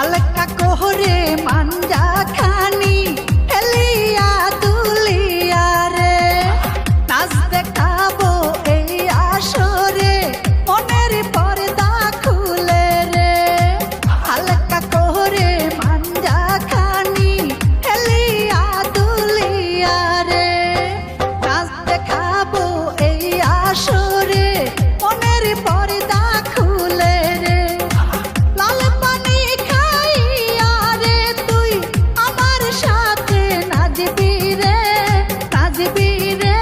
হালকা কোহরে মাঞ্জা খানি হেলিয়া দুলিয়া রে নাচ দেখাবো এই আসরে মনের পর্দা খুলে রে হালকা কোহরে মাঞ্জা খানি হেলিয়া দুলিয়া রে নাচ দেখাবো এই আসরে মনের পর্দা খুলে রে লাল পানি খাইয়া রে তুই আমার সাথে নাচবি রে নাচবি রে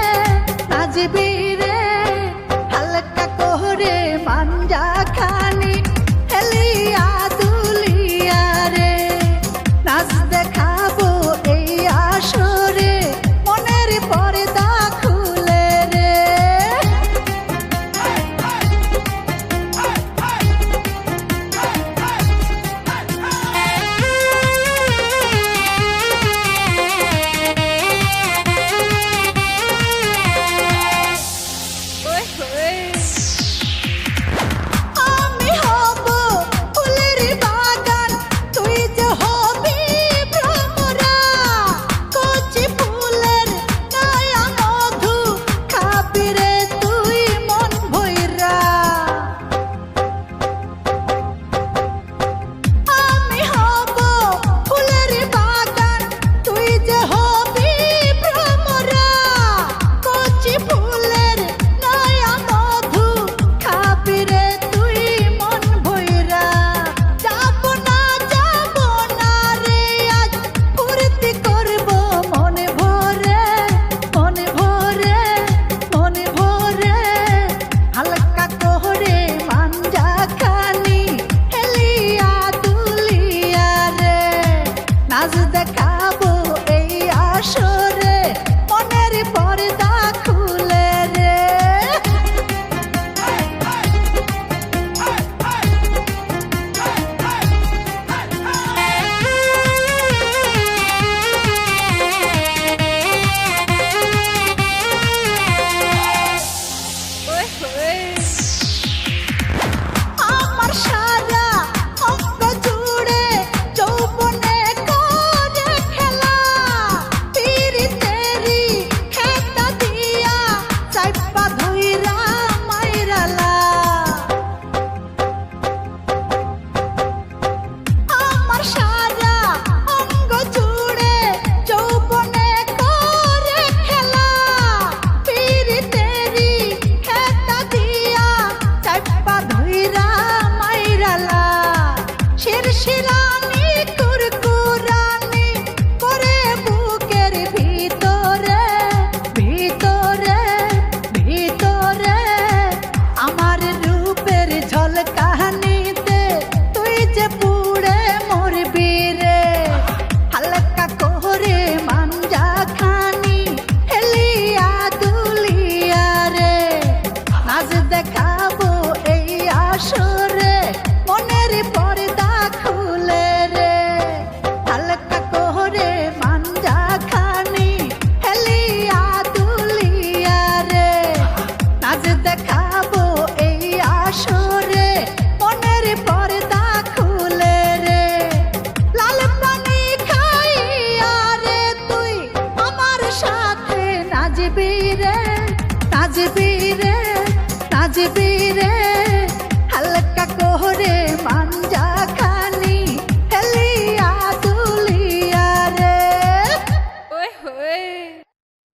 নাচবি রে হালকা কোহরে মাঞ্জা খানি হেলিয়া দুলিয়া রে নাচ দেখাবো এই আসরে মনের পর্দা খুলে রে আমি হব ফুলের বাগান তুই যে হবি ভ্রমরা কচি ফুলের নয়া মধু খাবি রে তুই মন ভৈরা আমি হব ফুলের বাগান তুই যে হবি ভ্রমরা কচি ফুলের নয়া মধু খাবি রে তুই মন ভৈরা যাব না রে আজ ফুর্তি করব মনে ভরে মনে ভরে মনে ভরে হালকা কোহরে মাঞ্জা খানি হেলিয়া দুলিয়া রে নাচ দেখাবো এই আসরে মনের পর্দা খুলে রে আমার সারা অঙ্গ জুড়ে যৌবনে করে খেলা পিরিতেরি খেতা দিয়া চাইপা ধইরা মাইরালা আমার সারা অঙ্গ জুড়ে যৌবনে করে খেলা পিরিতেরি খেতা দিয়া চাইপা ধইরা মাইরালা শিরশিরানি কুরকুরানি করে বুকের ভিতরে ভিতরে ভিতরে আমার রূপের ঝলকানিতে তুই যে পুড়ে মরবি রে হালকা কোহরে মাঞ্জা খানি হেলিয়া দুলিয়া রে নাচ দেখাবো এই আসরে মনের পর্দা খুলে রে হালকা কোহরে মাঞ্জা খানি হেলিয়া দুলিয়া রে নাচ দেখাবো এই আসরে মনের পর্দা খুলে রে লাল পানি খাইয়া রে তুই আমার সাথে নাচবি রে নাচবি রে নাচবি রে